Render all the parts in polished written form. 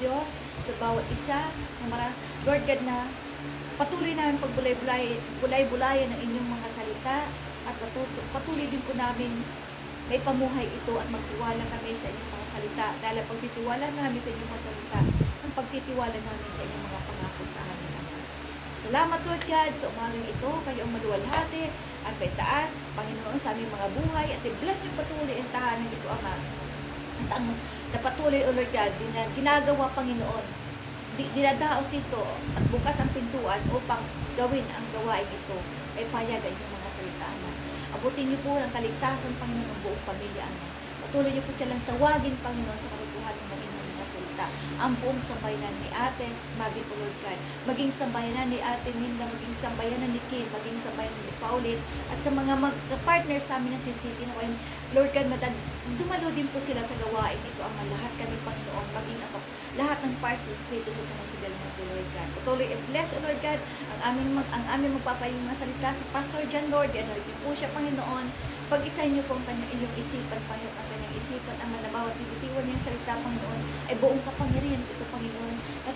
Diyos sa bawat isa. Lord God, na patuloy namin pagbulay-bulayan ng inyong mga salita at patuloy din po namin may pamuhay ito at magtiwala kami sa inyong mga salita. Dahil ang pagtitiwala namin sa inyong mga salita, ang pagtitiwala namin sa inyong mga pangako sa amin. Salamat, Lord God, sa umagang ito. Kayo ang maluwalhati at paitaas, Panginoon, sa aming mga buhay. At i-bless yung patuloy ang tahanan ito, Ama. At ang napatuloy, O Lord God, ginagawa, Panginoon. Dinadaos ito at bukas ang pintuan upang gawin ang gawain ito. Ay payagan yung mga salita, Ama. Abutin niyo po ang kaligtasan, Panginoon, ng buong pamilya, Ama. Patuloy niyo po silang tawagin, Panginoon, sa katotohanan ng inyong mga salita. Ang buong sambayanan ni Ate Maggie, O Lord God. Maging sambayanan ni Ate Minda, maging sambayanan ni Kim, maging sambayanan ni Pauline, at sa mga partner sa amin ng City na kayo, Lord God, dumalo din po sila sa gawain ito, ang lahat kami, Panginoon, maging ako, lahat ng parts dito sa Samasidal ng Lord God. Patuloy i-bless, O Lord God, ang aming magpapayong mga salita, si Pastor John, Lord, anointing po siya, Panginoon. Pag-isahin niyo po ang kanyang iyong isipan, Panginoon, ang kanyang isipan, ang na bawat bibitiwan niyang salita, Panginoon, ay buong kapangyarihan ito, Panginoon, at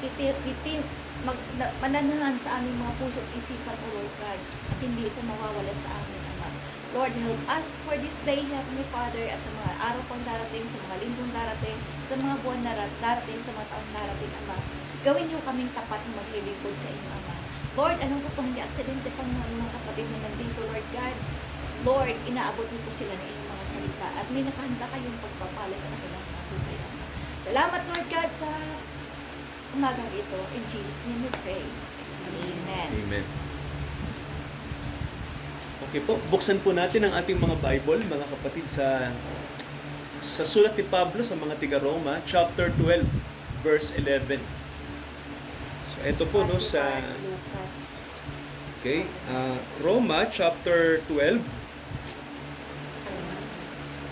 mananahan sa aming mga puso at isipan, O Lord God, at hindi ito mawawala sa amin, Ama. Lord, help us for this day, Heavenly Father, at sa mga araw pang darating, sa mga linggong darating, sa mga buwan darating, sa mga taong darating, Ama. Gawin niyo kaming tapat na maglilingkod sa inyo, Ama. Lord, anong po kung hindi aksidente, Panginoon, ng mga kapatid na nandito, Lord God. Lord, inaabot niyo po sila ng inyong mga salita at may nakahanda kayong pagpapala sa kanilang mga buhay, Ama. Salamat, Lord God, sa umagang ito. In Jesus' name we pray. Amen. Amen. Okay po, buksan po natin ang ating mga Bible, mga kapatid, sa sulat ni Pablo sa mga tiga-Roma, chapter 12, verse 11. So, ito po, no, sa Roma, chapter 12,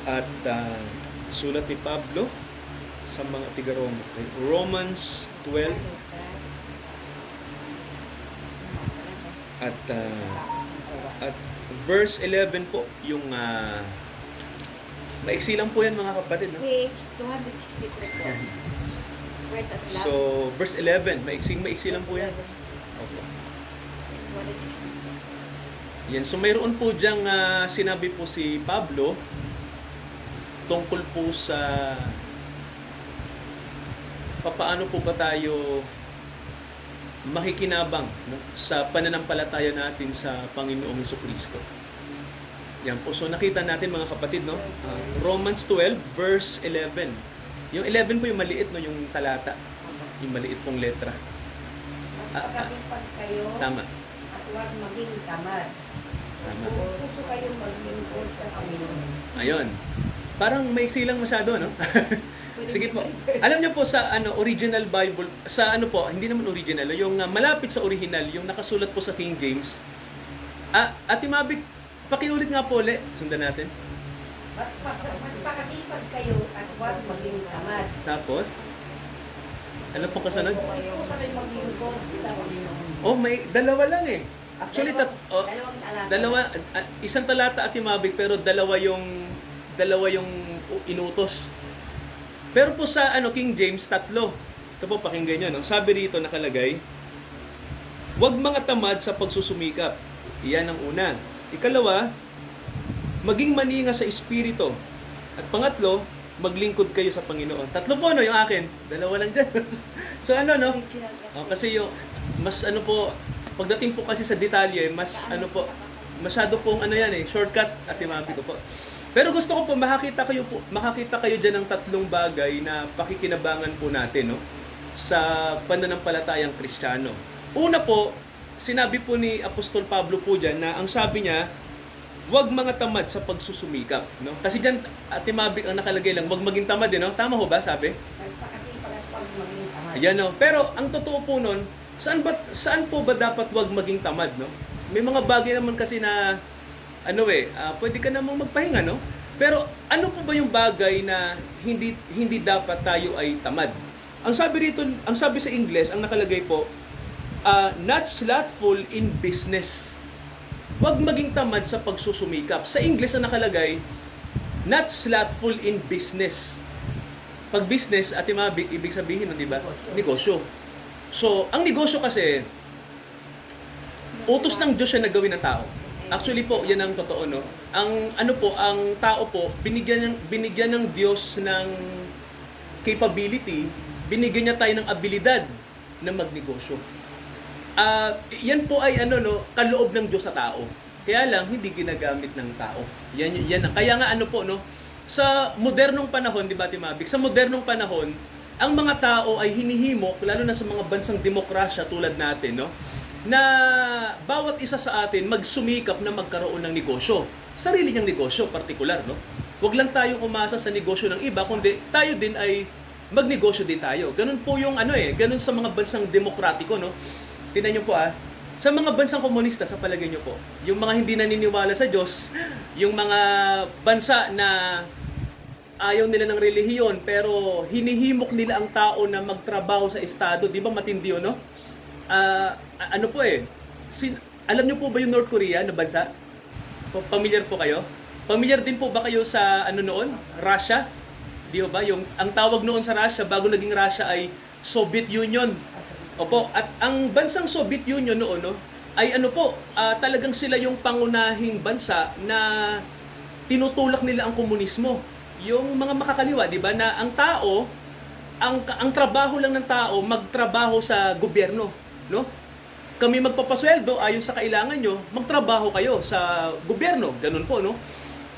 at sulat ni Pablo sa mga tiga-Roma. Okay? Romans 12, at verse 11 po, yung maiksi lang po yan, mga kapatid. No? Page 263 po. Verse at So, verse 11, maiksi lang po yan. Okay. 263. Yan, so mayroon po diyang sinabi po si Pablo tungkol po sa papaano po ba tayo makikinabang, no, sa pananampalataya natin sa Panginoong Jesucristo. Yan po. So nakita natin, mga kapatid, no? Romans 12 verse 11. Yung 11 po yung maliit, no, yung talata. Yung maliit pong letra. Pagkasipag kayo Tama. at huwag maging tamad. Tama. Puso kayong maglingkod sa Panginoon. Ayun. Parang maiksi lang masyado, no? Sige po. Alam niyo po sa original Bible, sa hindi naman original, yung malapit sa original, yung nakasulat po sa King James. Ate Mabik, pakiulit nga po ulit. Sundan natin. Magpakasipag kayo at huwag maging tamad. Tapos, ano po kasunod? Puso kayong maglingkod sa Panginoon. Oh, may dalawa lang eh. Actually, dalawang talata. dalawa, isang talata, Ate Mabik, pero dalawa yung inutos. Pero po sa King James, 3. Ito po, pakinggan nyo. No? Sabi rito nakalagay, huwag mga tamad sa pagsusumikap. Iyan ang una. Ikalawa, maging maninga sa espiritu. At pangatlo, maglingkod kayo sa Panginoon. 3 po, no, yung akin. Dalawa lang dyan. So no? Kasi yung, mas po, pagdating po kasi sa detalye, mas po, masyado pong yan shortcut, at imabi ko po. Pero gusto ko po makakita kayo diyan ng 3 bagay na pakikinabangan po natin, no, sa pananampalatayang Kristiyano. Una po, sinabi po ni Apostol Pablo po diyan na ang sabi niya, huwag mga tamad sa pagsusumikap, no? Kasi diyan, Ate Mabik, ang nakalagay lang, huwag maging tamad, no? Tama ho ba, sabi? Magpakasipag at huwag maging tamad. Ayan, no. Pero ang totoo po nun, saan po ba dapat huwag maging tamad, no? May mga bagay naman kasi na pwede ka namang magpahinga, no? Pero ano po ba yung bagay na hindi dapat tayo ay tamad? Ang sabi sa English, ang nakalagay po, not slothful in business. Huwag maging tamad sa pagsusumikap. Sa English ang nakalagay, not slothful in business. Pag business, Ate Mavic, ibig sabihin, di ba? Negosyo. So, ang negosyo kasi, utos ng Diyos siya na gawin ng tao. Actually po, yan ang totoo, no? Ang tao po, binigyan ng Diyos ng capability, binigyan niya tayo ng abilidad na magnegosyo. Yan po ay kaloob ng Diyos sa tao. Kaya lang hindi ginagamit ng tao. Yan. Kaya nga sa modernong panahon, di ba, Timabik? Sa modernong panahon, ang mga tao ay hinihimok, lalo na sa mga bansang demokrasya tulad natin, no? Na bawat isa sa atin magsumikap na magkaroon ng negosyo. Sarili niyang negosyo, partikular, no? Huwag lang tayong umasa sa negosyo ng iba, kundi tayo din ay magnegosyo din tayo. Ganun po yung ganun sa mga bansang demokratiko, no? Tingnan niyo po sa mga bansang komunista, sa palagay niyo po, yung mga hindi naniniwala sa Diyos, yung mga bansa na ayaw nila ng relihiyon, pero hinihimok nila ang tao na magtrabaho sa estado, di ba matindi yun, no? Alam niyo po ba yung North Korea na bansa? Pamilyar po kayo? Pamilyar din po ba kayo sa noon? Russia? Di ba? Ang tawag noon sa Russia, bago naging Russia ay Soviet Union. Opo, at ang bansang Soviet Union noon, no, ay talagang sila yung pangunahing bansa na tinutulak nila ang komunismo. Yung mga makakaliwa, di ba, na ang tao, ang trabaho lang ng tao, magtrabaho sa gobyerno, no? Kami magpapasweldo ayon sa kailangan nyo, magtrabaho kayo sa gobyerno, ganun po, no?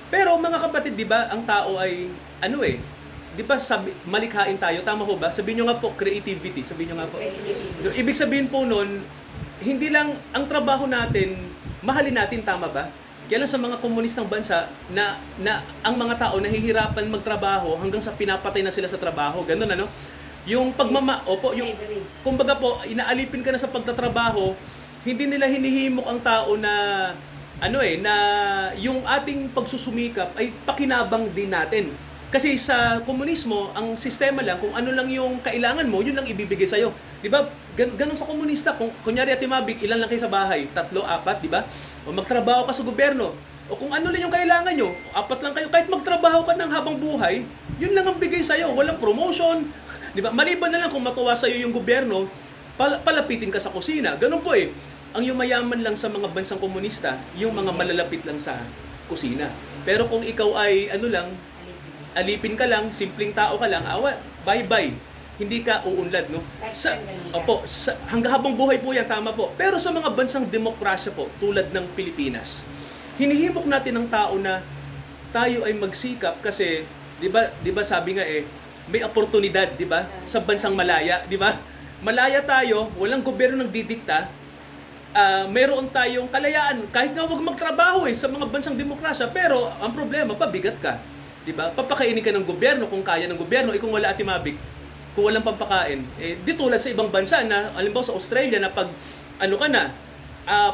Pero mga kapatid, di ba, ang tao ay di ba malikhain tayo, tama ho ba? Sabihin nyo nga po, creativity, sabihin nyo nga po. Ibig sabihin po nun, hindi lang ang trabaho natin, mahalin natin, tama ba? Kaya lang sa mga komunistang bansa na ang mga tao nahihirapan magtrabaho hanggang sa pinapatay na sila sa trabaho. Ganun yung kumbaga po, inaalipin ka na sa pagtatrabaho, hindi nila hinihimok ang tao na na yung ating pagsusumikap ay pakinabang din natin. Kasi sa komunismo, ang sistema lang, kung ano lang yung kailangan mo, yun lang ibibigay sa'yo. Di ba? Ganun sa komunista. Kung kunyari, Ate Mavic, ilan lang kayo sa bahay? 3, 4, di ba? O magtrabaho ka sa gobyerno. O kung ano lang yung kailangan nyo, 4 lang kayo. Kahit magtrabaho ka ng habang buhay, yun lang ang bigay sa'yo. Walang promotion. Di ba? Maliban na lang kung matuwa sa'yo yung gobyerno, palapitin ka sa kusina. Ganun po eh. Ang yumayaman lang sa mga bansang komunista, yung mga malalapit lang sa kusina. Pero kung ikaw ay alipin ka lang, simpleng tao ka lang, bye-bye. Hindi ka uunlad, no? Hanggang habang buhay po yan, tama po. Pero sa mga bansang demokrasya po, tulad ng Pilipinas, hinihimok natin ng tao na tayo ay magsikap kasi, di ba sabi nga may oportunidad, di ba? Sa bansang malaya, di ba? Malaya tayo, walang gobyerno nang didikta, mayroon tayong kalayaan, kahit nga wag magtrabaho sa mga bansang demokrasya, pero ang problema, pabigat ka. Diba? Papakainin ka ng gobyerno kung kaya ng gobyerno. Kung wala, Ate Mavic, kung walang pampakain, di tulad sa ibang bansa na, halimbawa sa Australia na pag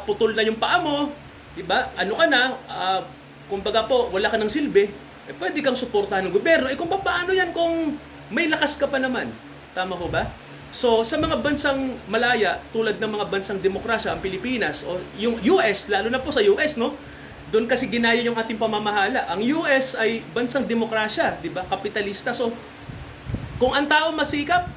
putol na yung paa mo, diba? Kumbaga po, wala ka ng silbi, pwede kang suportahan ng gobyerno. Kung paano yan kung may lakas ka pa naman? Tama ho ba? So, sa mga bansang malaya, tulad ng mga bansang demokrasya, ang Pilipinas, o yung US, lalo na po sa US, no? Doon kasi ginaya yung ating pamamahala. Ang US ay bansang demokrasya, di ba? Kapitalista. So, kung ang tao masikap,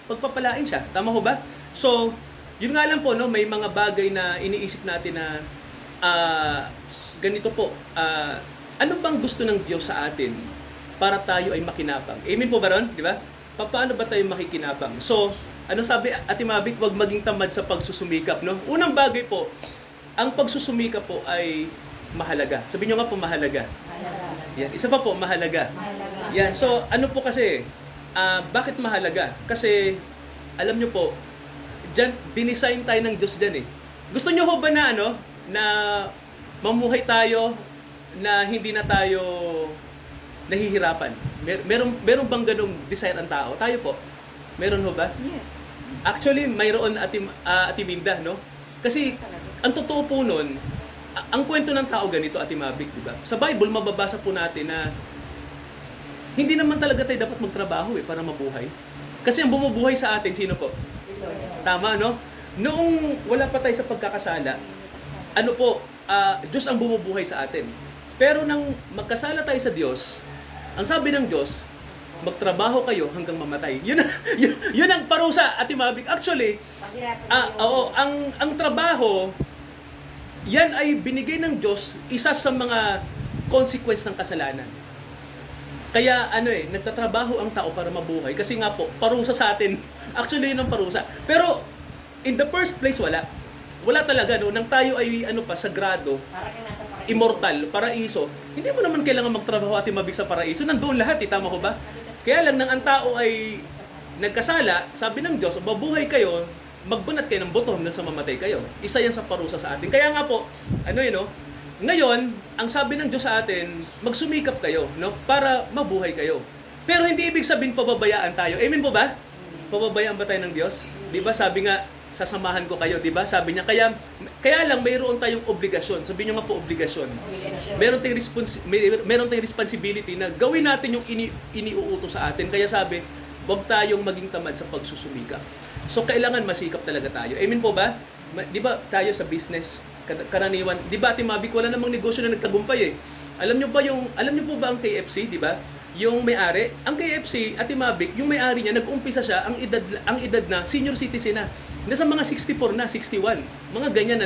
pagpapalain siya. Tama ho ba? So, yun nga lang po, no? May mga bagay na iniisip natin na ganito po. Ano bang gusto ng Diyos sa atin para tayo ay makinabang? Amen po ba ron? Di ba? Paano ba tayo makikinabang? So, ano sabi, Ate Mavic, huwag maging tamad sa pagsusumikap, no? Unang bagay po, ang pagsusumikap po ay mahalaga. Sabihin nyo nga po, mahalaga. Yan. Isa pa po, mahalaga. Yan. So, ano po kasi, bakit mahalaga? Kasi, alam nyo po, dyan, dinesign tayo ng Diyos dyan eh. Gusto nyo ho ba na, na mamuhay tayo na hindi na tayo nahihirapan? Meron bang ganung desire ang tao? Tayo po. Meron ho ba? Yes. Actually, mayroon Ate Minda, no? Kasi, ang totoo po nun, ang kwento ng tao ganito, Ate Mavic, di ba? Sa Bible, mababasa po natin na hindi naman talaga tayo dapat magtrabaho para mabuhay. Kasi ang bumubuhay sa atin, sino po? Tama, no? Noong wala pa tayo sa pagkakasala, Diyos ang bumubuhay sa atin. Pero nang magkasala tayo sa Diyos, ang sabi ng Diyos, magtrabaho kayo hanggang mamatay. Yun ang parusa, Ate Mavic. Actually, Paghirapan oo, ang trabaho, yan ay binigay ng Diyos, isa sa mga consequence ng kasalanan. Kaya nagtatrabaho ang tao para mabuhay. Kasi nga po, parusa sa atin. Actually, yun ang parusa. Pero, in the first place, wala. Wala talaga, no? Nang tayo ay, sagrado, Para ka nasa paraiso. immortal, paraiso, hindi mo naman kailangan magtrabaho at Mabik sa paraiso. Nandoon lahat, tama ko ba? Kaya lang, nang ang tao ay nagkasala, sabi ng Diyos, mabuhay kayo, magbanat kayo ng buto hanggang sa mamatay kayo. Isa yan sa parusa sa atin. Kaya nga po, ngayon, ang sabi ng Diyos sa atin, magsumikap kayo, no? Para mabuhay kayo. Pero hindi ibig sabihin pababayaan tayo. Amen po ba? Pababayaan ba tayo ng Diyos? Di ba sabi nga, sasamahan ko kayo, di ba? Sabi niya, kaya lang mayroon tayong obligasyon. Sabi niyo nga po obligasyon. Meron tayong responsibility na gawin natin yung iniuutos sa atin. Kaya sabi, huwag tayong maging tamad sa pagsusumikap. So kailangan masikap talaga tayo. Amen po ba? Di ba tayo sa business, karaniwan, di ba Ate Mavic, wala namang negosyo na nagtagumpay eh. Alam niyo po ba ang KFC, di ba? Yung may-ari, ang KFC, Ate Mavic, yung may-ari niya, nag-umpisa siya, ang edad na, senior citizen na. Nasa mga 64 na, 61. Mga ganyan,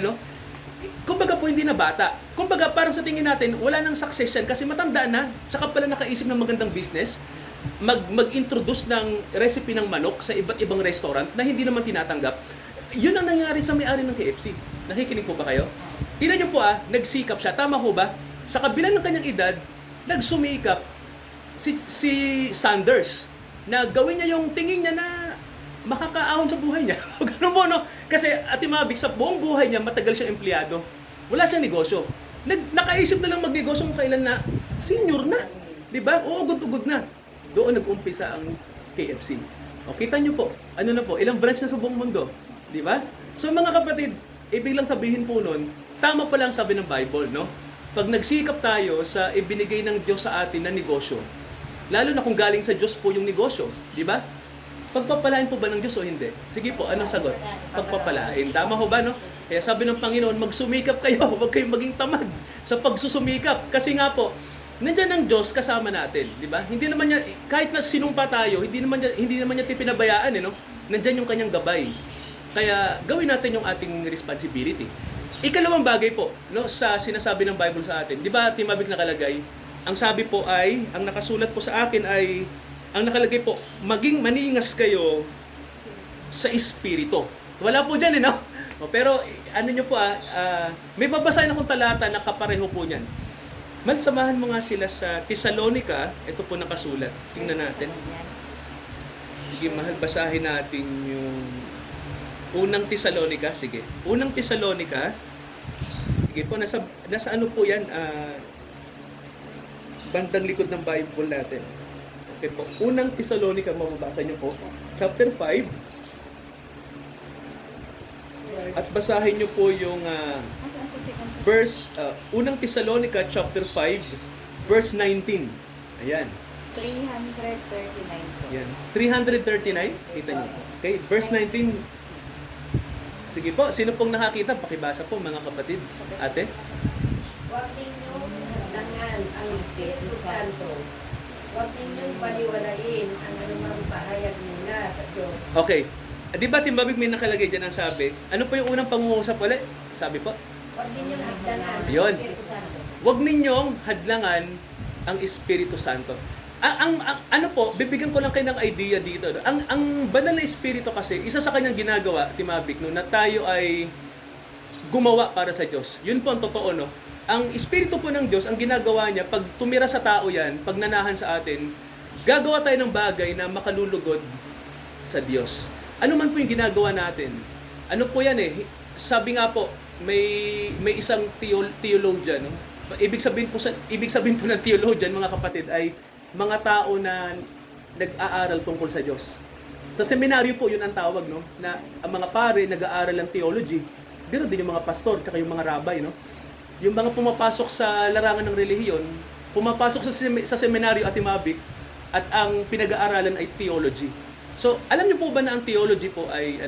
Kumbaga po, hindi na bata. Kumbaga, parang sa tingin natin, wala nang success yan kasi matanda na, tsaka pala nakaisip ng magandang business, mag-introduce ng recipe ng manok sa iba't ibang restaurant na hindi naman tinatanggap. Yun ang nangyari sa may-ari ng KFC. Nakikinig po ba kayo? Tingnan niyo po nagsikap siya. Tama ho ba? Sa kabila ng kanyang edad, nagsumikap si Sanders na gawin niya yung tingin niya na makakaahon sa buhay niya. Ganun po, no? Kasi Ate Mavic, sa buong buhay niya, matagal siyang empleyado. Wala siyang negosyo. Nakaisip na lang magnegosyo kung kailan na senior na. Di ba? Uugod-ugod na. Doon nag-umpisa ang KFC. O, kita niyo po, ilang branch na sa buong mundo. Di ba? So mga kapatid, ibig lang sabihin po nun, tama pa lang sabi ng Bible, no? Pag nagsikap tayo sa ibinigay ng Diyos sa atin na negosyo, lalo na kung galing sa Diyos po yung negosyo, di ba? Pagpapalain po ba ng Diyos o hindi? Sige po, anong sagot? Pagpapalain. Tama ho ba, no? Kaya sabi ng Panginoon, magsumikap kayo, huwag kayong maging tamad sa pagsusumikap. Kasi nga po, nandiyan ang Diyos kasama natin, di ba? Hindi naman niya, kahit na sinumpa tayo, hindi naman niya pinabayaan, no? Nandiyan yung kanyang gabay. Kaya gawin natin yung ating responsibility. Ikalawang bagay po, no, sa sinasabi ng Bible sa atin. Di ba, Ate Mavic, nakalagay? Ang sabi po ay, ang nakasulat po sa akin ay, ang nakalagay po, maging maningas kayo sa espiritu. Wala po dyan, no? Pero, nyo po, may babasahin akong talata na kapareho po niyan. Samahan mo nga sila sa Thessalonica. Ito po nakasulat. Tingnan natin. Sige, mahal, basahin natin yung unang Thessalonica. Sige. Unang Thessalonica. Sige po, nasa ano po yan? Bandang likod ng Bible natin. Okay po. Unang Thessalonica, mababasa nyo po. Chapter 5. At basahin nyo po yung unang Thessalonica chapter 5 verse 19. Ayan. 339 po. Ayan. 339. Kita niyo. Okay, verse 19. Sige po, sino pong nakakita? Pakibasa po mga kapatid. Ate. Huwag ninyong hadangan ang Espiritu Santo. Huwag ninyong baliwalain ang anumang pahayag nila sa Diyos. Okay. Di ba Ate Mavic, may nakalagay dyan ang sabi? Ano po yung unang pangungusap ulit? Sabi po? Huwag ninyong hadangan ang Yun. Espiritu Santo. Huwag ninyong hadlangan ang Espiritu Santo. Ano po, bibigyan ko lang kayo ng idea dito. No? Ang banal na Espiritu kasi, isa sa kanyang ginagawa, Timabik, no, na tayo ay gumawa para sa Diyos. Yun po ang totoo, no? Ang Espiritu po ng Diyos, ang ginagawa niya, pag tumira sa tao yan, pag nanahan sa atin, gagawa tayo ng bagay na makalulugod sa Diyos. Ano man po yung ginagawa natin? Ano po yan Sabi nga po, may isang theologian, no? Ibig sabihin po ng theologian, mga kapatid, ay mga tao na nag-aaral tungkol sa Diyos. Sa seminaryo po, yun ang tawag, no? Na ang mga pare nag-aaral ng theology. Ganoon din yung mga pastor, tsaka yung mga rabbi, no? Yung mga pumapasok sa larangan ng relihiyon, pumapasok sa seminaryo at Mavic, at ang pinag-aaralan ay theology. So, alam niyo po ba na ang theology po ay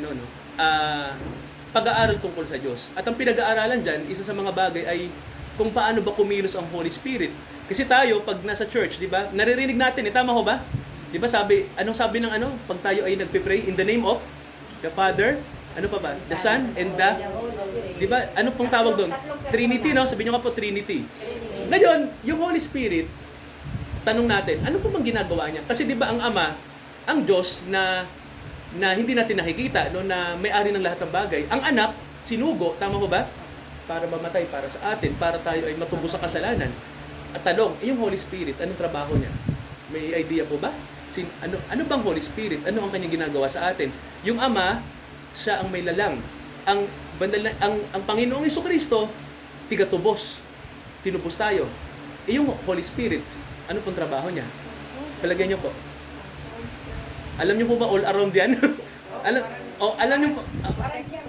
pag-aaral tungkol sa Diyos? At ang pinag-aaralan diyan, isa sa mga bagay ay kung paano ba kumilos ang Holy Spirit. Kasi tayo pag nasa church, 'di ba? Naririnig natin, tama ho ba? Di ba sabi, anong sabi ng ano? Pag tayo ay nagpe-pray, in the name of the Father, ano pa ba? The Son and the... Di ba? Ano pong tawag doon? Trinity, no? Sabi nyo nga po, Trinity. Ngayon, yung Holy Spirit, tanong natin, ano po bang ginagawa niya? Kasi di ba ang Ama, ang Diyos na hindi natin nakikita, no, na may-ari ng lahat ng bagay. Ang anak, sinugo, tama po ba? Para mamatay para sa atin, para tayo ay matubos sa kasalanan. At tanong, yung Holy Spirit, anong trabaho niya? May idea po ba? Ano bang Holy Spirit? Ano ang kanyang ginagawa sa atin? Yung Ama, siya ang may lalang. Ang Panginoong Jesucristo, tigatubos. Tinubos tayo. Yung Holy Spirit, ano pong trabaho niya? Palagay niyo po. Alam niyo po ba all around yan? alam niyo po, Parang siya,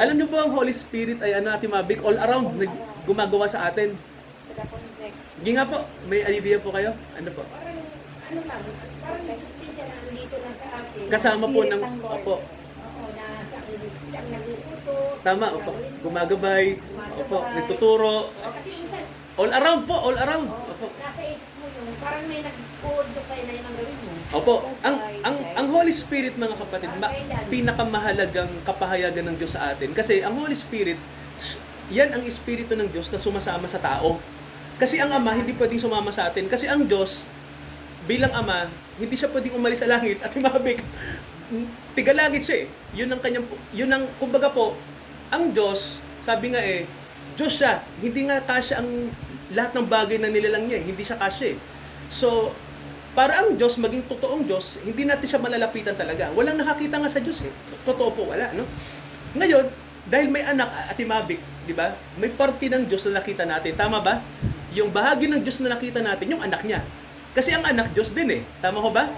alam niyo po ang Holy Spirit ay ano, Ate Mavic, all around gumagawa sa atin. Hindi nga po, may idea po kayo? Ano po? parang ano lang, parang justisya na nandito lang sa atin. Kasama po Spirit ng, ng Lord. opo, Oo, na siyang naguutos. tama, opo, gumagabay, opo, nagtuturo, Kasi minsan, all around po, all around. Opo. nasa isip mo yung parang may nag-uudok sa'yo na yun ang gawin mo. Opo, ang Holy Spirit mga kapatid, pinakamahalagang kapahayagan ng Diyos sa atin. Kasi ang Holy Spirit, yan ang Espiritu ng Diyos na sumasama sa tao. Kasi ang Ama, hindi pwedeng sumama sa atin. Kasi ang Diyos, bilang Ama, hindi siya pwedeng umalis sa langit at mabig. Tigalangit siya eh. Yun ang, kumbaga po, ang Diyos, sabi nga eh, Diyos siya, hindi nga kasya ang lahat ng bagay na nilalang niya eh. Hindi siya kasya eh. So, para ang Diyos, maging totoong Diyos, hindi natin siya malalapitan talaga. Walang nakakita nga sa Diyos eh. Totoo po, wala, no? Ngayon, dahil may anak, Ate Mavic, di ba? May parte ng Diyos na nakita natin. Tama ba? Yung bahagi ng Diyos na nakita natin, yung anak niya. Kasi ang anak, Diyos din eh. Tama ko ba?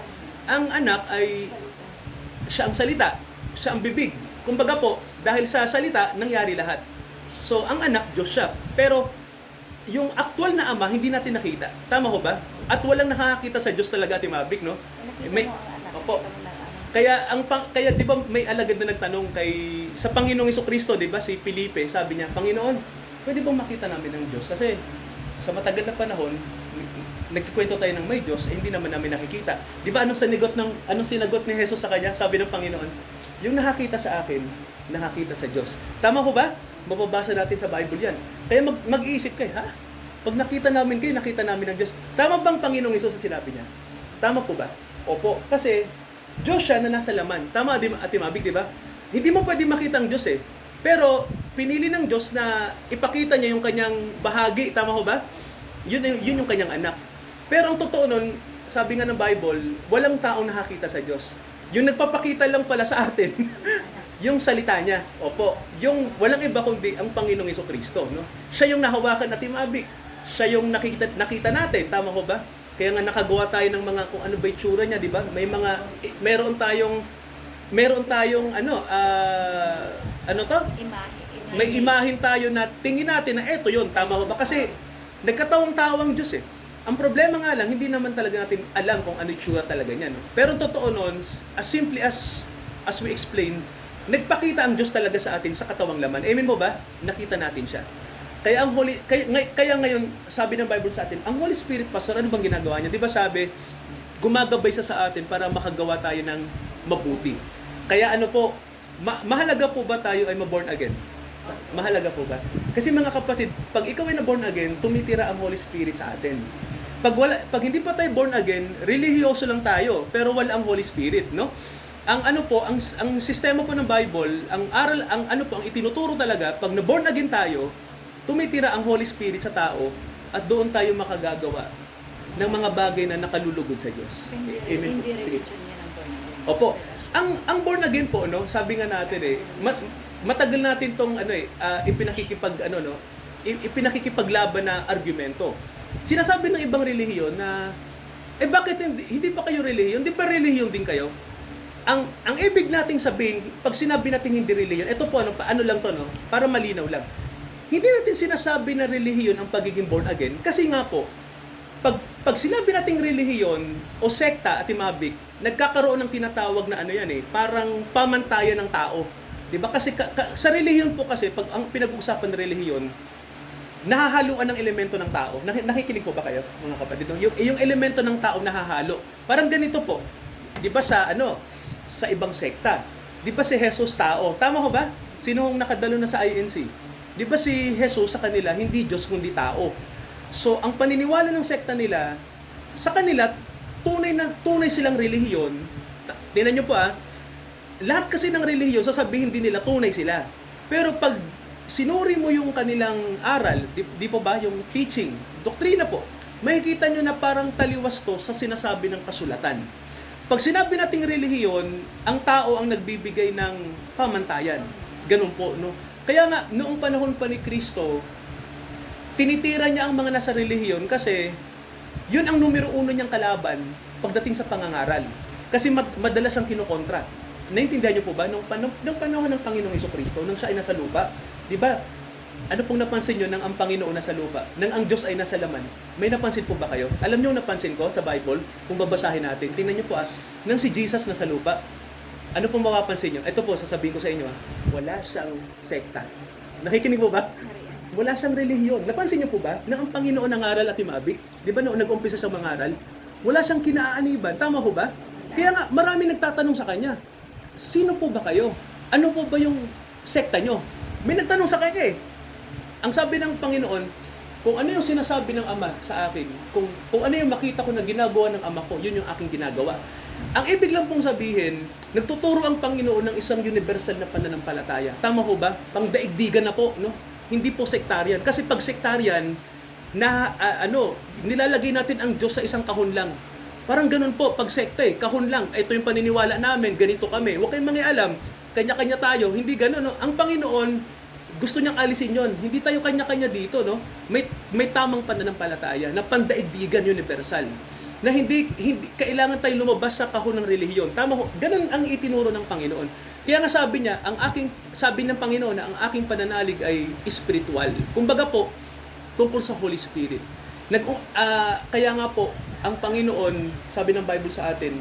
Ang anak ay siya ang salita. Siya ang bibig. Kumbaga po, dahil sa salita, nangyari lahat. So, ang anak, Diyos siya. Pero, yung actual na Ama, hindi natin nakita. Tama ko ba? At walang nakakita sa Diyos talaga, Ate Mavic, no? May, opo. Kaya 'di ba may alagad na nagtanong sa Panginoong Jesucristo, 'di ba, si Felipe, sabi niya, "Panginoon, pwede bang makita namin ang Diyos? Kasi sa matagal na panahon, nagkikwento tayo ng may Diyos, hindi naman namin nakikita." 'Di ba anong sinagot ni Jesus sa kanya? Sabi ng Panginoon, "Yung nakakita sa akin, nakakita sa Diyos." Tama ko ba? Mababasa natin sa Bible 'yan. Kaya mag-iisip kayo, ha? Pag nakita namin kayo, nakita namin ang Diyos. Tama bang Panginoong Hesus sa sinabi niya? Tama po ba? Opo. Kasi Diyos siya na nasa laman. Tama, Ate Mavic, di ba? Hindi mo pwede makita ang Diyos eh. Pero pinili ng Diyos na ipakita niya yung kanyang bahagi. Tama ko ba? Yun yung kanyang anak. Pero ang totoo nun, sabi nga ng Bible, walang taong nakakita sa Diyos. Yung nagpapakita lang pala sa atin, yung salita niya. Opo. Yung walang iba kundi ang Panginoong Jesucristo, no? Siya yung nahawakan na Ate Mavic. Siya yung nakita natin. Tama ko ba? Kaya nga nakagawa tayo ng mga kung ano ba itsura niya, di ba? Meron tayong may imahin tayo na tingin natin na eto yun, tama ba? Kasi nagkatawang-tawang Diyos eh. Ang problema nga lang, hindi naman talaga natin alam kung ano itsura talaga niya. No? Pero totoo nun, as simply as we explain, nagpakita ang Diyos talaga sa atin sa katawang laman. Amen mo ba? Nakita natin siya. Kaya ngayon, sabi ng Bible sa atin, ang Holy Spirit, Pastor, ano bang ginagawa niya? Di ba sabi, gumagabay siya sa atin para makagawa tayo ng mabuti. Kaya ano po, mahalaga po ba tayo ay ma-born again? Mahalaga po ba? Kasi mga kapatid, pag ikaw ay na-born again, tumitira ang Holy Spirit sa atin. Pag hindi pa tayo born again, relihiyoso lang tayo, pero wala ang Holy Spirit, no? Ang sistema po ng Bible, ang itinuturo talaga, pag na-born again tayo, tumitira ang Holy Spirit sa tao at doon tayo makagagawa ng mga bagay na nakalulugod sa Diyos. Hindi Sige. religion yan ang born again. Opo. Ang born again po, no, sabi nga natin matagal natin tong ipinakikipaglaban na argumento. Sinasabi ng ibang relihiyon na bakit hindi pa kayo relihiyon? Di ba relihiyon din kayo? Ang ibig nating sabihin, pag sinabi natin hindi relihiyon, ito po ano lang to, no, para malinaw lang. Hindi natin sinasabi na relihiyon ang pagiging born again kasi nga po, pag sinabi nating relihiyon o sekta, Ate Mavic, nagkakaroon ng tinatawag na parang pamantayan ng tao. 'Di ba? Kasi sa relihiyon po kasi pag ang pinag-uusapan ng relihiyon, nahahaluan ng elemento ng tao. Nakikinig po ba kayo, mga kapatid? Yung elemento ng tao nahahalo. Parang ganito po. 'Di ba sa ibang sekta, 'di ba si Jesus tao? Tama ho ba? Sino hong nakadalo na sa INC? 'Di ba si Jesus sa kanila hindi Diyos kundi tao? So, ang paniniwala ng sekta nila, sa kanila tunay silang relihiyon. Tingnan niyo po lahat kasi ng relihiyon sasabihin din nila tunay sila. Pero pag sinuri mo yung kanilang aral, di po ba, yung teaching, doktrina po, makikita nyo na parang taliwas to sa sinasabi ng kasulatan. Pag sinabi nating relihiyon, ang tao ang nagbibigay ng pamantayan. Ganun po, no? Kaya nga, noong panahon pa ni Kristo, tinitira niya ang mga nasa relihiyon kasi yun ang numero 1 niyang kalaban pagdating sa pangangaral. Kasi madalas siyang kinukontra. Naintindihan niyo po ba? Nung panahon ng Panginoong Jesucristo, nung siya ay nasa lupa, di ba? Ano pong napansin niyo nang ang Panginoon nasa lupa? Nang ang Diyos ay nasa laman? May napansin po ba kayo? Alam niyo napansin ko sa Bible, kung babasahin natin, tingnan niyo po nang si Jesus nasa lupa, ano pong mapapansin niyo? Ito po, sasabihin ko sa inyo wala siyang sekta. Nakikinig po ba? Wala siyang relihiyon. Napansin niyo po ba na ang Panginoon nangaral at himabik? Di ba noong nag-umpisa siyang mangaral? Wala siyang kinaaniban. Tama ho ba? Kaya nga, marami nagtatanong sa kanya, sino po ba kayo? Ano po ba yung sekta nyo? May nagtanong sa kanya Ang sabi ng Panginoon, kung ano yung sinasabi ng Ama sa akin, kung ano yung makita ko na ginagawa ng Ama ko, yun yung aking ginagawa. Ang ibig lang pong sabihin, nagtuturo ang Panginoon ng isang universal na pananampalataya. Tama ho ba? Pangdaigdigan na po, no? Hindi po sectarian. Kasi pag sectarian, nilalagay natin ang Diyos sa isang kahon lang. Parang ganun po, pag sekta kahon lang. Ito yung paniniwala namin, ganito kami. Huwag kayong mangialam, kanya-kanya tayo. Hindi ganun, no? Ang Panginoon, gusto niyang alisin yon. Hindi tayo kanya-kanya dito, no? May tamang pananampalataya na pandaigdigan universal. Na hindi kailangan tayo lumabas sa kahon ng relihiyon. Tama ho, ganun ang itinuro ng Panginoon. Kaya nga sabi ng Panginoon na ang aking pananalig ay spiritual. Kumbaga po, tungkol sa Holy Spirit. Kaya nga po, ang Panginoon, sabi ng Bible sa atin,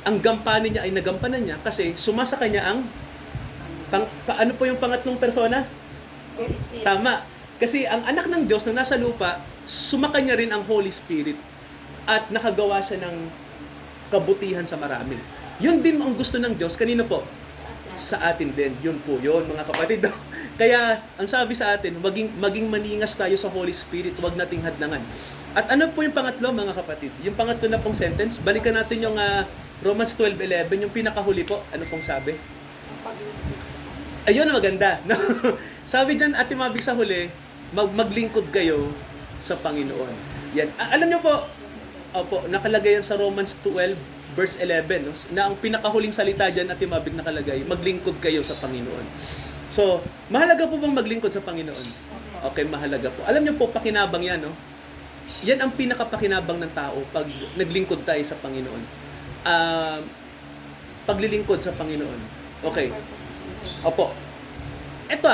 ang gampanin niya ay nagampanan niya kasi sumasa kanya ang ano po yung pangatlong persona? Tama. Kasi ang anak ng Diyos na nasa lupa, sumakanya rin ang Holy Spirit at nakagawa siya ng kabutihan sa marami. Yun din ang gusto ng Diyos. Kanino po? Sa atin din. Yun po yun, mga kapatid. Kaya, ang sabi sa atin, maging maningas tayo sa Holy Spirit, huwag nating hadlangan. At ano po yung pangatlo, mga kapatid? Yung pangatlo na pong sentence, balikan natin yung Romans 12:11, yung pinakahuli po. Ano pong sabi? Ayun, maganda. No? Sabi dyan, at mabig sa huli, maglingkod kayo sa Panginoon. Yan. Alam nyo po, nakalagay yan sa Romans 12, verse 11, no? Na ang pinakahuling salita dyan at mabig nakalagay, maglingkod kayo sa Panginoon. So, mahalaga po bang maglingkod sa Panginoon? Okay, mahalaga po. Alam nyo po, pakinabang yan, no? Yan ang pinakapakinabang ng tao pag naglingkod tayo sa Panginoon. Paglilingkod sa Panginoon. Okay. Opo. Ito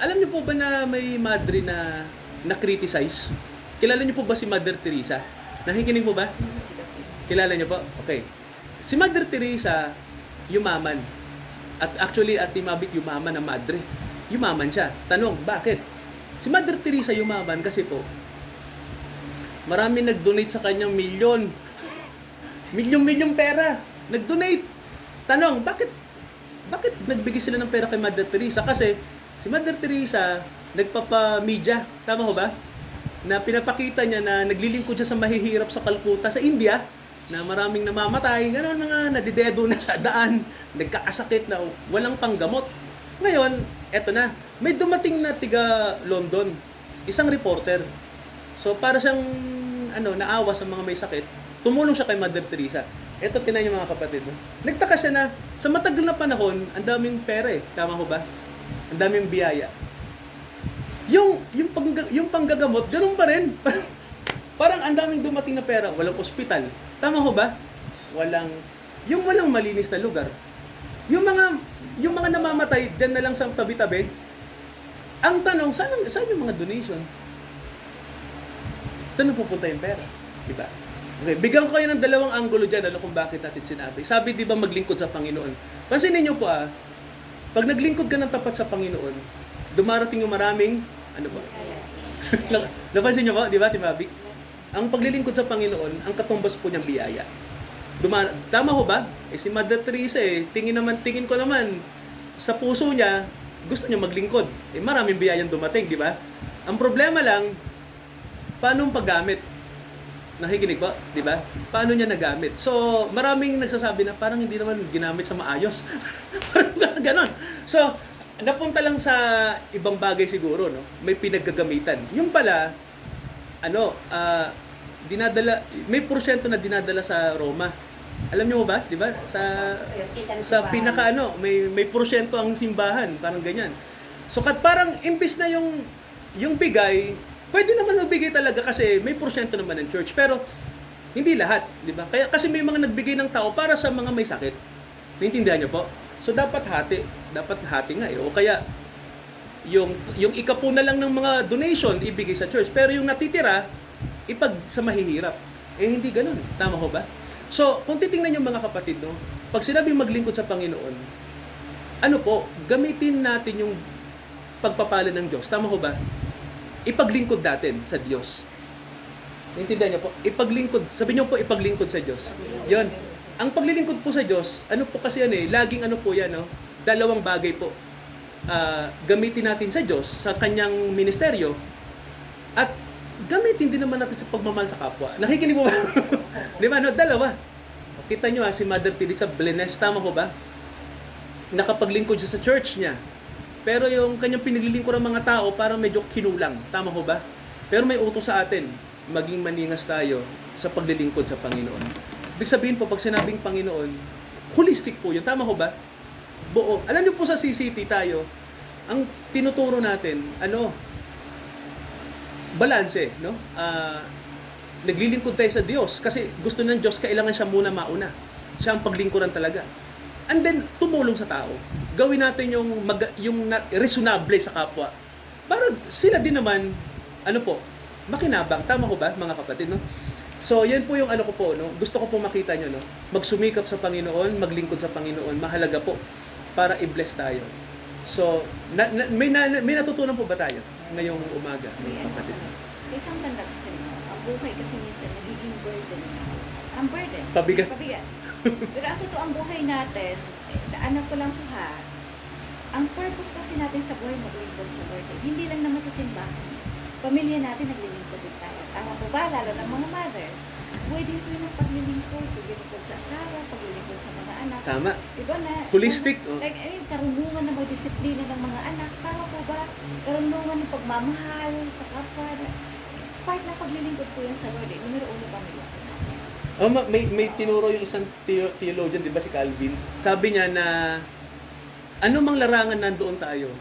alam niyo po ba na may madre na criticize? Kilala niyo po ba si Mother Teresa? Nakikinig mo ba? Kilala niyo po? Okay. Si Mother Teresa, yumaman. At actually, at Timabit, yumaman na madre. Yumaman siya. Tanong, bakit? Si Mother Teresa yumaman kasi po, marami nag-donate sa kanyang milyon pera. Nag-donate. Tanong, bakit nagbigay sila ng pera kay Mother Teresa? Kasi si Mother Teresa nagpapa-media, tama ho ba? Na pinapakita niya na naglilingkod siya sa mahihirap sa Calcutta, sa India, na maraming namamatay, gano'n, mga nadidedo na sa daan, nagkakasakit na walang panggamot. Ngayon, eto na, may dumating na tiga London, isang reporter. So para siyang naawa sa mga may sakit, tumulong siya kay Mother Teresa. Ito, tinan niyo mga kapatid. Nagtaka siya na, sa matagal na panahon, ang daming pera Tama ho ba? Ang daming biyaya. Yung panggagamot, ganun pa rin. Parang ang daming dumating na pera. Walang ospital. Tama ho ba? Walang malinis na lugar. Yung mga namamatay, dyan na lang sa tabi-tabi. Ang tanong, saan yung mga donation? Saan pupunta yung pera? Diba? Okay, bigyan ko kayo ng dalawang anggulo dyan, kung bakit natin sinabi. Sabi, di ba, maglingkod sa Panginoon? Pansinin niyo po pag naglingkod ka ng tapat sa Panginoon, dumarating yung maraming, Napansin niyo po, di ba, Timabik? ang paglilingkod sa Panginoon, ang katumbas po niyang biyaya. Tama ho ba? Si Mother Teresa tingin ko naman, sa puso niya, gusto niya maglingkod. Maraming biyayang dumating, di ba? Ang problema lang, paano ang paggamit? Nakikinig ba? Di ba? Paano niya nagamit? So, maraming nagsasabi na parang hindi naman ginamit sa maayos. Parang ganon. So, napunta lang sa ibang bagay siguro, no? May pinaggagamitan. Yung pala, dinadala, may porsyento na dinadala sa Roma. Alam niyo ba? Di ba? Sa pinaka may porsyento ang simbahan, parang ganyan. So parang imbis na yung bigay, pwede naman magbigay talaga kasi may porsyento naman ng church, pero hindi lahat, di ba? Kaya kasi may mga nagbigay ng tao para sa mga may sakit. Naintindihan niyo po? So dapat hati nga eh. O kaya yung ikapu na lang ng mga donation ibigay sa church, pero yung natitira sa mahihirap. Hindi ganoon. Tama ho ba? So, kung titingnan yung mga kapatid, no, pag sinabing maglingkod sa Panginoon, gamitin natin yung pagpapala ng Diyos. Tama ho ba? Ipaglingkod natin sa Diyos. Naintindihan niyo po? Ipaglingkod. Sabi niyo po, ipaglingkod sa Diyos. Yon. Ang paglilingkod po sa Diyos, po kasi laging po yan, no? Dalawang bagay po. Gamitin natin sa Diyos, sa kanyang ministeryo, at gamitin din naman natin sa pagmamahal sa kapwa. Nakikinig mo ba? Di ba? Dalawa. Kita nyo si Mother Teresa Blenes, tama ko ba? Nakapaglingkod siya sa church niya. Pero yung kanyang pinaglilingkod ng mga tao, parang medyo kinulang. Tama ko ba? Pero may utos sa atin, maging maningas tayo sa paglilingkod sa Panginoon. Ibig sabihin po, pag sinabing Panginoon, holistic po yun. Tama ko ba? Buo. Alam niyo po sa CCT tayo, ang tinuturo natin, balanse, no? Naglilingkod tayo sa Diyos kasi gusto ng Diyos kailangan siya muna mauna. Siya ang paglingkuran talaga. And then tumulong sa tao. Gawin natin yung reasonable sa kapwa. Para sila din naman makinabang. Tama ko ba, mga kapatid, no? So, yan po yung ko po, no? Gusto ko po makita nyo, no? Magsumikap sa Panginoon, maglingkod sa Panginoon, mahalaga po para i-bless tayo. So, may natutunan po ba tayo ngayong umaga, mga kapatid? Sa isang banda kasi, ang buhay kasi minsan nagiging burden. Ang burden. Pabigat. Pero ang totoo, ang buhay natin, ko lang po ha, ang purpose kasi natin sa buhay, maglingkod sa Lord. Hindi lang naman sa simbahan. Pamilya natin, naglilingkod din tayo. Tama po ba? Lalo ng mga mothers. Pwede po yung paglilingkod. Paglilingkod sa asawa, paglilingkod sa mga anak. Tama. Diba na? Holistic. Karunungan ng mga disiplina ng mga anak. Tama po ba? Karunungan ng pagmamahal sa kapwa. Part na paglilingkod po yan sa Lord. Numero 1, pamilya po natin. May tinuro yung isang theologian, di ba, si Calvin? Sabi niya na anumang larangan nandoon tayo.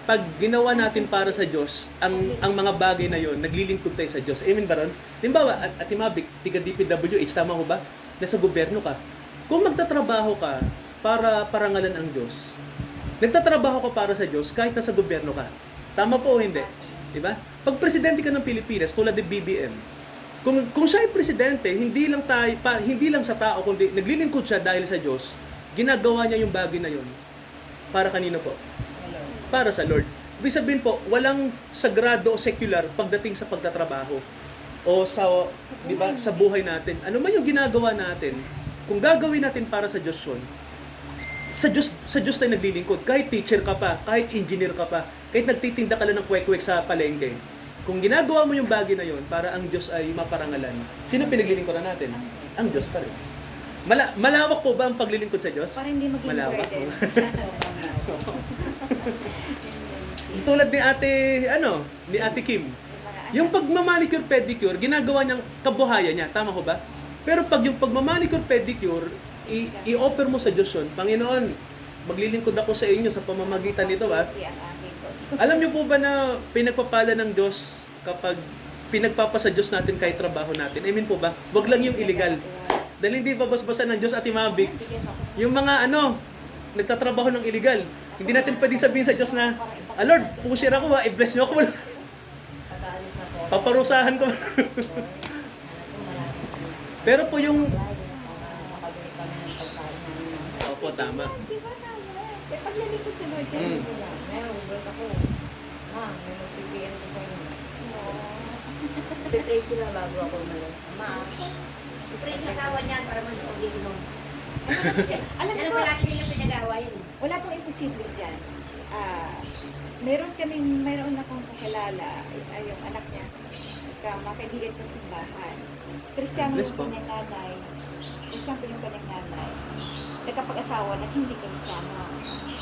Pag ginawa natin para sa Diyos, ang mga bagay na yon, naglilingkod tayo sa Diyos. Amen ba ron? Limbawa, at Timabik, tiga DPWH, tama ko ba? Nasa gobyerno ka. Kung magtatrabaho ka para parangalan ang Diyos, nagtatrabaho ka para sa Diyos kahit nasa gobyerno ka. Tama po o hindi? Diba? Pag presidente ka ng Pilipinas, tulad ng BBM, kung siya ay presidente, hindi lang sa tao, kundi naglilingkod siya dahil sa Diyos, ginagawa niya yung bagay na yon. Para kanino po? Para sa Lord. Ibig sabihin po, walang sagrado o secular pagdating sa pagtatrabaho o sa buhay natin. Ano man yung ginagawa natin, kung gagawin natin para sa Diyos yun, sa Diyos tayo naglilingkod. Kahit teacher ka pa, kahit engineer ka pa, kahit nagtitinda ka lang ng kwek-kwek sa palengke, kung ginagawa mo yung bagay na yun para ang Diyos ay maparangalan, sino pinaglilingkodan natin? Ang Diyos pa rin. Malawak po ba ang paglilingkod sa Diyos? Para hindi maging Malawak burden. Tulad ni Ate Kim. Yung pagmamanicure pedicure, ginagawa niyang kabuhayan niya, tama ko ba? Pero pag yung pagmamanicure pedicure, i-offer mo sa Diyos yun, Panginoon, maglilingkod ako sa inyo sa pamamagitan nito, ba? Alam niyo po ba na pinagpapala ng Diyos kapag pinagpapasa Diyos natin kahit trabaho natin? Amen po ba? Wag lang yung illegal. Dahil hindi babasbasan ng Diyos at imabig. Yung mga nagtatrabaho ng illegal, hindi natin pwedeng sabihin sa Diyos na, Lord, pusher ako i-bless niyo ako. Paparusahan ko. Pero po yung... Opo, tama. Diba tama? Paglilingkod sa Lord, kaya Ngayon, ulit ako. May mag-PPN ko sa inyo. Pipray sila bago ako umalis. Ma, Pre, yung asawa niyan para man sa ugiinom. Alam Yan mo ang po, palagi nilang pinag-aawayan. wala pong imposible dyan. Meron akong kakilala, yung anak niya, makaibigan ko simbahan. Kristiyano Bless yung po. kanyang nanay. Kristiyano yung kanyang nanay. Nagkapag-asawa na hindi Kristiyano.